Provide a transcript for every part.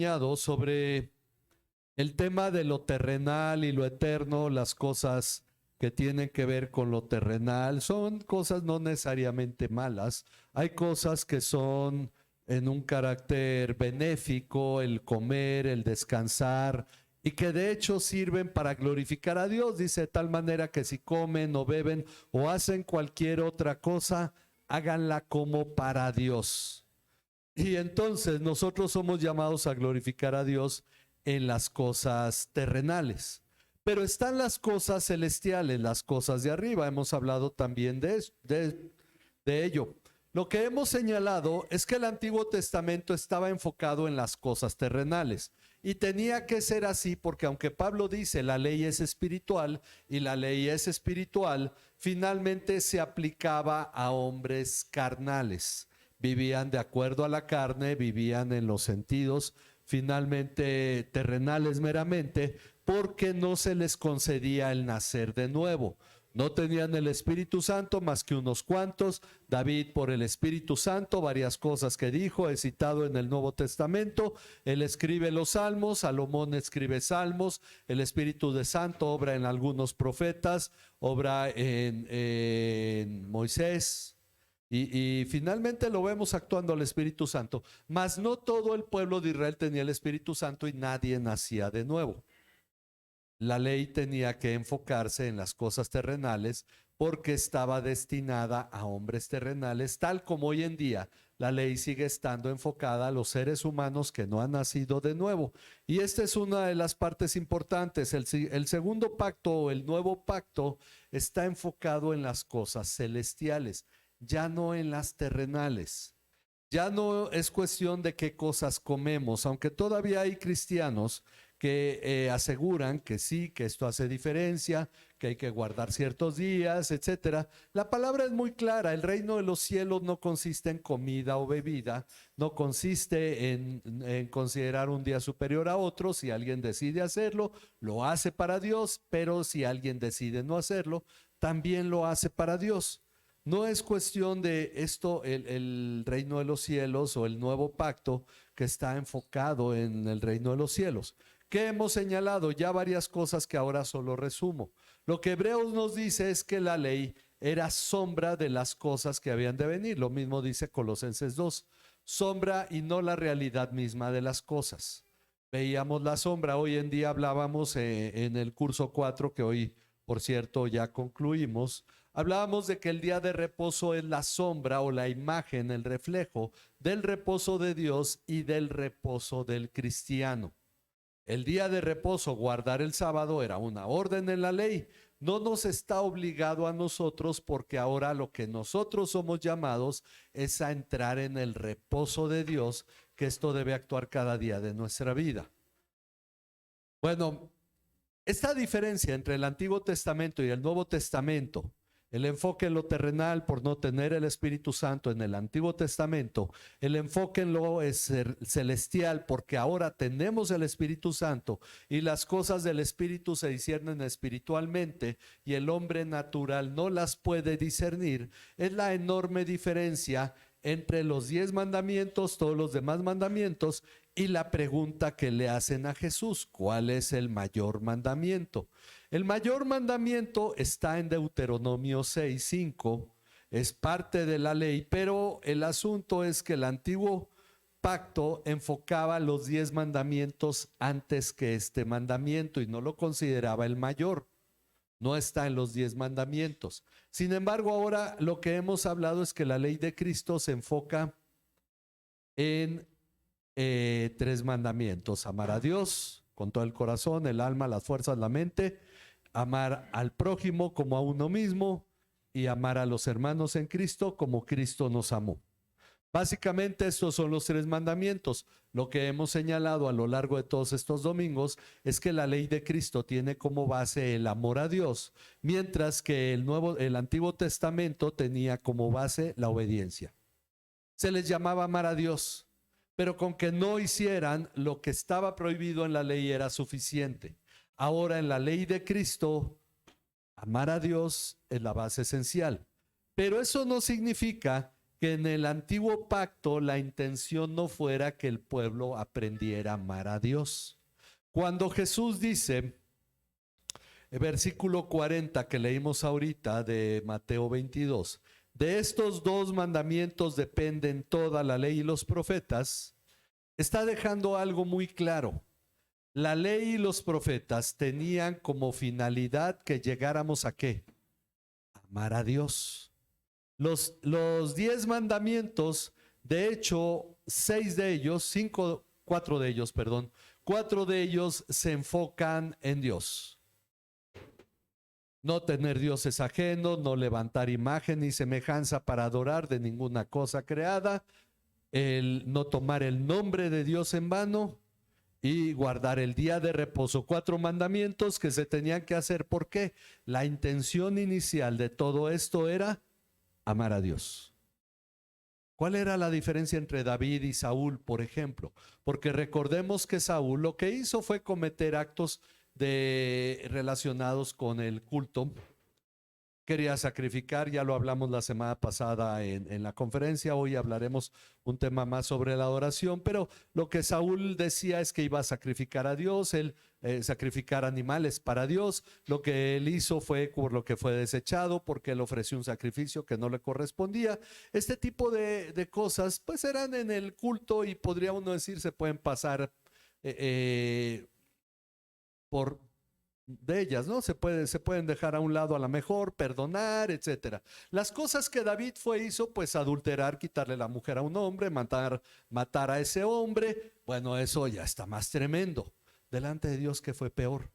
enseñado sobre el tema de lo terrenal y lo eterno, las cosas que tienen que ver con lo terrenal, son cosas no necesariamente malas. Hay cosas que son en un carácter benéfico, el comer, el descansar, y que de hecho sirven para glorificar a Dios. Dice de tal manera que si comen o beben o hacen cualquier otra cosa, háganla como para Dios. Y entonces nosotros somos llamados a glorificar a Dios en las cosas terrenales. Pero están las cosas celestiales, las cosas de arriba. Hemos hablado también de ello. Lo que hemos señalado es que el Antiguo Testamento estaba enfocado en las cosas terrenales. Y tenía que ser así porque aunque Pablo dice la ley es espiritual y la ley es espiritual, finalmente se aplicaba a hombres carnales. Vivían de acuerdo a la carne, vivían en los sentidos finalmente terrenales meramente, porque no se les concedía el nacer de nuevo. No tenían el Espíritu Santo más que unos cuantos. David por el Espíritu Santo, varias cosas que dijo, he citado en el Nuevo Testamento. Él escribe los salmos, Salomón escribe salmos, el Espíritu de Santo obra en algunos profetas, obra en Moisés. Y finalmente lo vemos actuando el Espíritu Santo. Mas no todo el pueblo de Israel tenía el Espíritu Santo y nadie nacía de nuevo. La ley tenía que enfocarse en las cosas terrenales porque estaba destinada a hombres terrenales, tal como hoy en día la ley sigue estando enfocada a los seres humanos que no han nacido de nuevo. Y esta es una de las partes importantes. El segundo pacto o el nuevo pacto está enfocado en las cosas celestiales, ya no en las terrenales. Ya no es cuestión de qué cosas comemos, aunque todavía hay cristianos que aseguran que sí, que esto hace diferencia, que hay que guardar ciertos días, etcétera. La palabra es muy clara: el reino de los cielos no consiste en comida o bebida, no consiste en considerar un día superior a otro. Si alguien decide hacerlo, lo hace para Dios, pero si alguien decide no hacerlo, también lo hace para Dios. No es cuestión de esto, el reino de los cielos o el nuevo pacto que está enfocado en el reino de los cielos. ¿Qué hemos señalado? Ya varias cosas que ahora solo resumo. Lo que Hebreos nos dice es que la ley era sombra de las cosas que habían de venir. Lo mismo dice Colosenses 2. Sombra y no la realidad misma de las cosas. Veíamos la sombra. Hoy en día hablábamos en el curso 4, que hoy, por cierto, ya concluimos. Hablábamos de que el día de reposo es la sombra o la imagen, el reflejo del reposo de Dios y del reposo del cristiano. El día de reposo, guardar el sábado, era una orden en la ley. No nos está obligado a nosotros, porque ahora lo que nosotros somos llamados es a entrar en el reposo de Dios, que esto debe actuar cada día de nuestra vida. Bueno, esta diferencia entre el Antiguo Testamento y el Nuevo Testamento, el enfoque en lo terrenal por no tener el Espíritu Santo en el Antiguo Testamento, el enfoque en lo celestial porque ahora tenemos el Espíritu Santo y las cosas del Espíritu se disciernen espiritualmente y el hombre natural no las puede discernir, es la enorme diferencia entre los 10 mandamientos, todos los demás mandamientos, y la pregunta que le hacen a Jesús: ¿cuál es el mayor mandamiento? El mayor mandamiento está en Deuteronomio 6:5, es parte de la ley, pero el asunto es que el antiguo pacto enfocaba los 10 mandamientos antes que este mandamiento y no lo consideraba el mayor. No está en los 10 mandamientos. Sin embargo, ahora lo que hemos hablado es que la ley de Cristo se enfoca en 3 mandamientos: amar a Dios con todo el corazón, el alma, las fuerzas, la mente, amar al prójimo como a uno mismo y amar a los hermanos en Cristo como Cristo nos amó. Básicamente estos son los 3 mandamientos. Lo que hemos señalado a lo largo de todos estos domingos es que la ley de Cristo tiene como base el amor a Dios, mientras que el Antiguo Testamento tenía como base la obediencia. Se les llamaba amar a Dios, pero con que no hicieran lo que estaba prohibido en la ley era suficiente. Ahora en la ley de Cristo, amar a Dios es la base esencial, pero eso no significa que en el antiguo pacto la intención no fuera que el pueblo aprendiera a amar a Dios. Cuando Jesús dice, el versículo 40 que leímos ahorita de Mateo 22, de estos dos mandamientos dependen toda la ley y los profetas, está dejando algo muy claro. La ley y los profetas tenían como finalidad que llegáramos a ¿qué? Amar a Dios. Los 10 mandamientos, de hecho, 6 de ellos, 4 de ellos, perdón, 4 de ellos se enfocan en Dios. No tener dioses ajenos, no levantar imagen ni semejanza para adorar de ninguna cosa creada, el no tomar el nombre de Dios en vano y guardar el día de reposo. 4 mandamientos que se tenían que hacer. ¿Por qué? La intención inicial de todo esto era amar a Dios. ¿Cuál era la diferencia entre David y Saúl, por ejemplo? Porque recordemos que Saúl lo que hizo fue cometer actos relacionados con el culto. Quería sacrificar, ya lo hablamos la semana pasada en la conferencia, hoy hablaremos un tema más sobre la adoración, pero lo que Saúl decía es que iba a sacrificar a Dios, él sacrificar animales para Dios. Lo que él hizo fue por lo que fue desechado, porque él ofreció un sacrificio que no le correspondía. Este tipo de cosas pues eran en el culto y podría uno decir se pueden pasar por de ellas, ¿no? Se pueden dejar a un lado a lo mejor, perdonar, etcétera. Las cosas que David hizo, pues adulterar, quitarle la mujer a un hombre, matar a ese hombre, bueno, eso ya está más tremendo. Delante de Dios, ¿qué fue peor?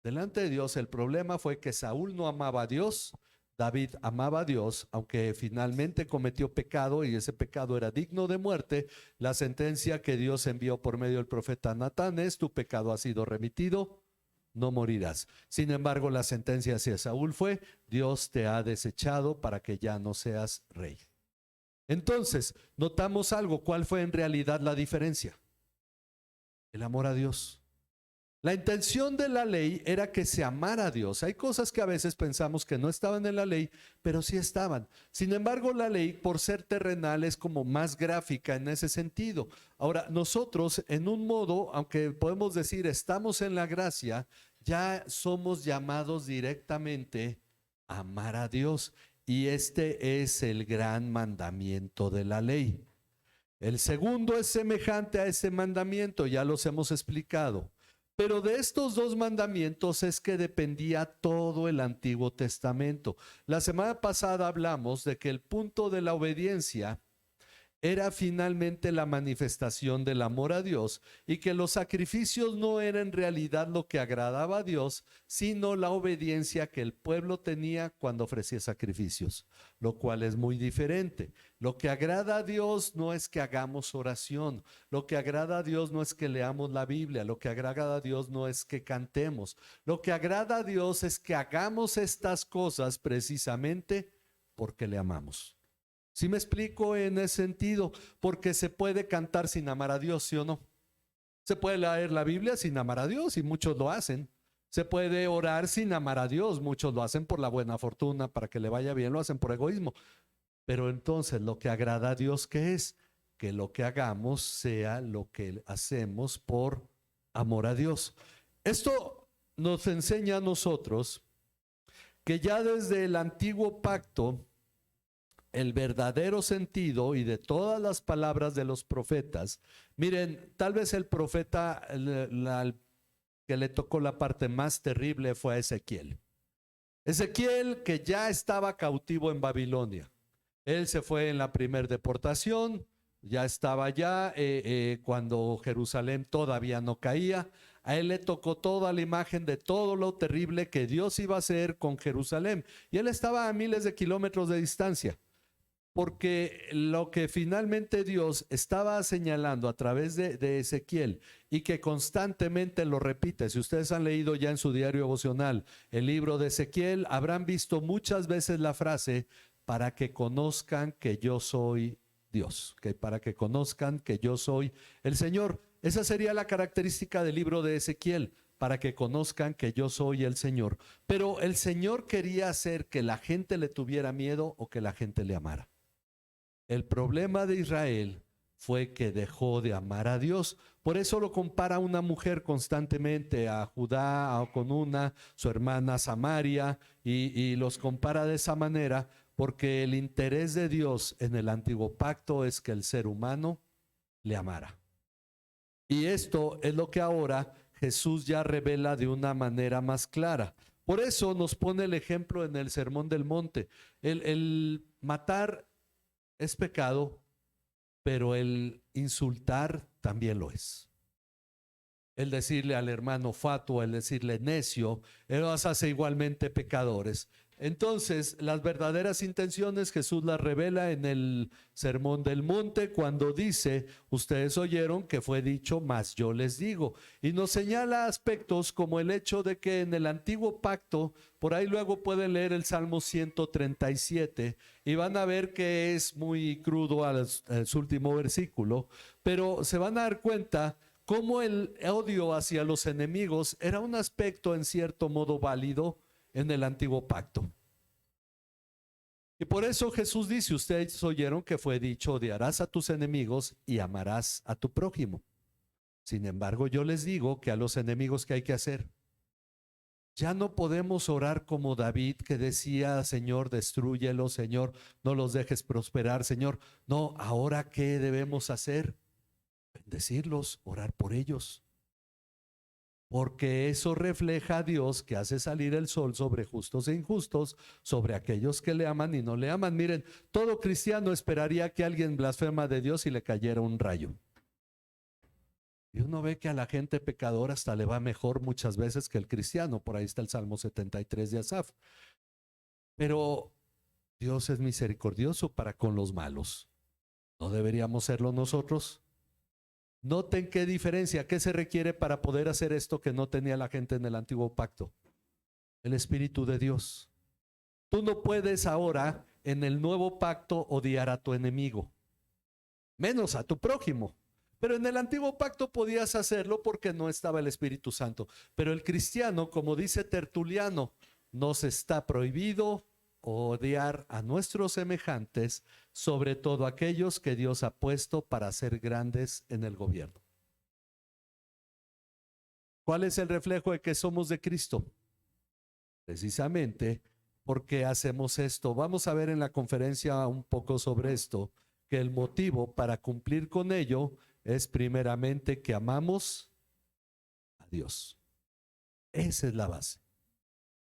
Delante de Dios el problema fue que Saúl no amaba a Dios, David amaba a Dios, aunque finalmente cometió pecado y ese pecado era digno de muerte. La sentencia que Dios envió por medio del profeta Natán es: tu pecado ha sido remitido, no morirás. Sin embargo, la sentencia hacia Saúl fue: Dios te ha desechado para que ya no seas rey. Entonces, notamos algo. ¿Cuál fue en realidad la diferencia? El amor a Dios. La intención de la ley era que se amara a Dios. Hay cosas que a veces pensamos que no estaban en la ley, pero sí estaban. Sin embargo, la ley, por ser terrenal, es como más gráfica en ese sentido. Ahora, nosotros, en un modo, aunque podemos decir estamos en la gracia, ya somos llamados directamente a amar a Dios. Y este es el gran mandamiento de la ley. El segundo es semejante a ese mandamiento, ya los hemos explicado. Pero de estos 2 mandamientos es que dependía todo el Antiguo Testamento. La semana pasada hablamos de que el punto de la obediencia era finalmente la manifestación del amor a Dios y que los sacrificios no eran en realidad lo que agradaba a Dios, sino la obediencia que el pueblo tenía cuando ofrecía sacrificios, lo cual es muy diferente. Lo que agrada a Dios no es que hagamos oración, lo que agrada a Dios no es que leamos la Biblia, lo que agrada a Dios no es que cantemos, lo que agrada a Dios es que hagamos estas cosas precisamente porque le amamos. ¿Sí me explico en ese sentido? Porque se puede cantar sin amar a Dios, ¿sí o no? Se puede leer la Biblia sin amar a Dios y muchos lo hacen. Se puede orar sin amar a Dios, muchos lo hacen por la buena fortuna, para que le vaya bien, lo hacen por egoísmo. Pero entonces lo que agrada a Dios, ¿qué es? Que lo que hagamos sea lo que hacemos por amor a Dios. Esto nos enseña a nosotros que ya desde el antiguo pacto, el verdadero sentido y de todas las palabras de los profetas. Miren, tal vez el profeta que le tocó la parte más terrible fue a Ezequiel. Ezequiel, que ya estaba cautivo en Babilonia. Él se fue en la primera deportación, ya estaba allá cuando Jerusalén todavía no caía. A él le tocó toda la imagen de todo lo terrible que Dios iba a hacer con Jerusalén. Y él estaba a miles de kilómetros de distancia. Porque lo que finalmente Dios estaba señalando a través de Ezequiel y que constantemente lo repite, si ustedes han leído ya en su diario devocional el libro de Ezequiel, habrán visto muchas veces la frase: para que conozcan que yo soy Dios, que para que conozcan que yo soy el Señor. Esa sería la característica del libro de Ezequiel: para que conozcan que yo soy el Señor. Pero el Señor quería hacer que la gente le tuviera miedo o que la gente le amara. El problema de Israel fue que dejó de amar a Dios. Por eso lo compara a una mujer constantemente, a Judá, con su hermana Samaria, y los compara de esa manera, porque el interés de Dios en el antiguo pacto es que el ser humano le amara. Y esto es lo que ahora Jesús ya revela de una manera más clara. Por eso nos pone el ejemplo en el Sermón del Monte. El matar es pecado, pero el insultar también lo es. El decirle al hermano fatuo, el decirle necio, los hace igualmente pecadores. Entonces, las verdaderas intenciones Jesús las revela en el Sermón del Monte cuando dice, ustedes oyeron que fue dicho, mas yo les digo. Y nos señala aspectos como el hecho de que en el antiguo pacto, por ahí luego pueden leer el Salmo 137 y van a ver que es muy crudo al su último versículo, pero se van a dar cuenta cómo el odio hacia los enemigos era un aspecto en cierto modo válido en el antiguo pacto. Y por eso Jesús dice, ustedes oyeron que fue dicho, odiarás a tus enemigos y amarás a tu prójimo. Sin embargo, yo les digo que a los enemigos, ¿qué hay que hacer? Ya no podemos orar como David, que decía, Señor, destrúyelos, Señor, no los dejes prosperar, Señor. No, ahora ¿qué debemos hacer? Bendecirlos, orar por ellos. Porque eso refleja a Dios, que hace salir el sol sobre justos e injustos, sobre aquellos que le aman y no le aman. Miren, todo cristiano esperaría que alguien blasfema de Dios y le cayera un rayo. Y uno ve que a la gente pecadora hasta le va mejor muchas veces que el cristiano. Por ahí está el Salmo 73 de Asaf. Pero Dios es misericordioso para con los malos. ¿No deberíamos serlo nosotros? Noten qué diferencia, qué se requiere para poder hacer esto que no tenía la gente en el antiguo pacto. El Espíritu de Dios. Tú no puedes ahora en el nuevo pacto odiar a tu enemigo, menos a tu prójimo. Pero en el antiguo pacto podías hacerlo porque no estaba el Espíritu Santo. Pero el cristiano, como dice Tertuliano, nos está prohibido odiar a nuestros semejantes, sobre todo aquellos que Dios ha puesto para ser grandes en el gobierno. ¿Cuál es el reflejo de que somos de Cristo? Precisamente porque hacemos esto. Vamos a ver en la conferencia un poco sobre esto, que el motivo para cumplir con ello es primeramente que amamos a Dios. Esa es la base.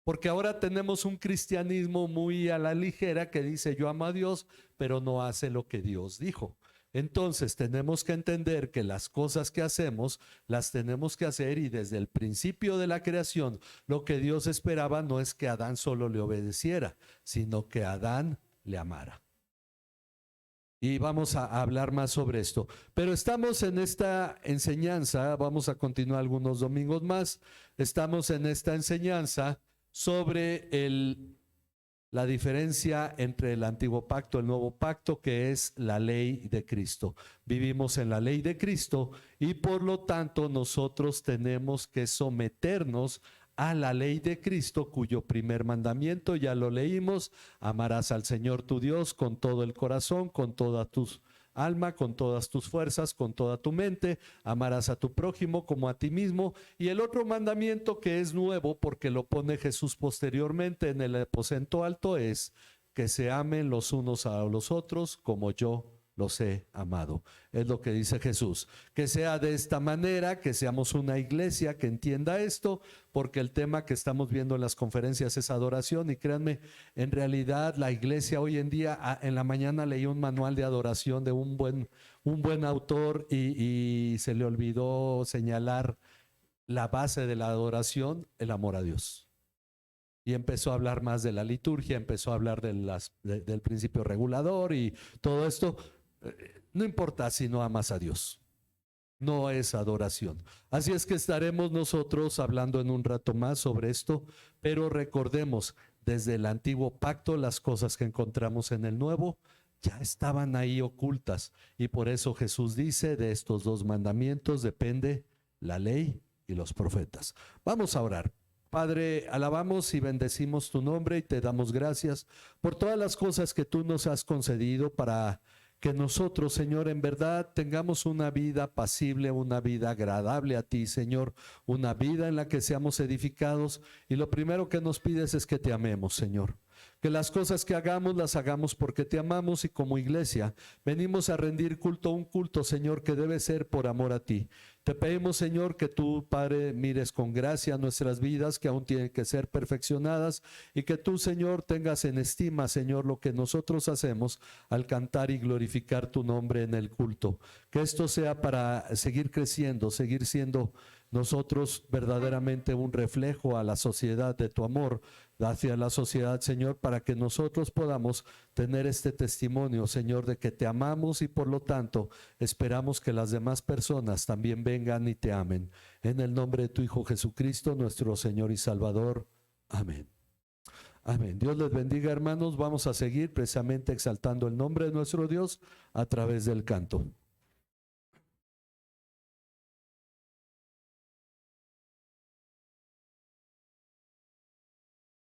Porque ahora tenemos un cristianismo muy a la ligera que dice yo amo a Dios, pero no hace lo que Dios dijo. Entonces tenemos que entender que las cosas que hacemos las tenemos que hacer, y desde el principio de la creación lo que Dios esperaba no es que Adán solo le obedeciera, sino que Adán le amara. Y vamos a hablar más sobre esto. Pero estamos en esta enseñanza, vamos a continuar algunos domingos más, estamos en esta enseñanza sobre la diferencia entre el antiguo pacto y el nuevo pacto, que es la ley de Cristo. Vivimos en la ley de Cristo y por lo tanto nosotros tenemos que someternos a la ley de Cristo, cuyo primer mandamiento ya lo leímos: amarás al Señor tu Dios con todo el corazón, con toda tu alma, con todas tus fuerzas, con toda tu mente. Amarás a tu prójimo como a ti mismo. Y el otro mandamiento, que es nuevo porque lo pone Jesús posteriormente en el aposento alto, es que se amen los unos a los otros como yo los he amado. Es lo que dice Jesús. Que sea de esta manera, que seamos una iglesia que entienda esto, porque el tema que estamos viendo en las conferencias es adoración. Y créanme, en realidad la iglesia hoy en día, en la mañana leí un manual de adoración de un buen autor y se le olvidó señalar la base de la adoración: el amor a Dios. Y empezó a hablar más de la liturgia, empezó a hablar del principio regulador y todo esto. No importa si no amas a Dios, no es adoración. Así es que estaremos nosotros hablando en un rato más sobre esto, pero recordemos, desde el antiguo pacto las cosas que encontramos en el nuevo ya estaban ahí ocultas, y por eso Jesús dice: de estos dos mandamientos depende la ley y los profetas. Vamos a orar. Padre, alabamos y bendecimos tu nombre y te damos gracias por todas las cosas que tú nos has concedido para que nosotros, Señor, en verdad tengamos una vida apacible, una vida agradable a ti, Señor, una vida en la que seamos edificados, y lo primero que nos pides es que te amemos, Señor. Que las cosas que hagamos las hagamos porque te amamos, y como iglesia venimos a rendir culto, un culto, Señor, que debe ser por amor a ti. Te pedimos, Señor, que tú, Padre, mires con gracia nuestras vidas, que aún tienen que ser perfeccionadas, y que tú, Señor, tengas en estima, Señor, lo que nosotros hacemos al cantar y glorificar tu nombre en el culto. Que esto sea para seguir creciendo, seguir siendo nosotros verdaderamente un reflejo a la sociedad de tu amor, hacia la sociedad, Señor, para que nosotros podamos tener este testimonio, Señor, de que te amamos, y por lo tanto esperamos que las demás personas también vengan y te amen. En el nombre de tu Hijo Jesucristo, nuestro Señor y Salvador. Amén. Amén. Dios les bendiga, hermanos. Vamos a seguir precisamente exaltando el nombre de nuestro Dios a través del canto.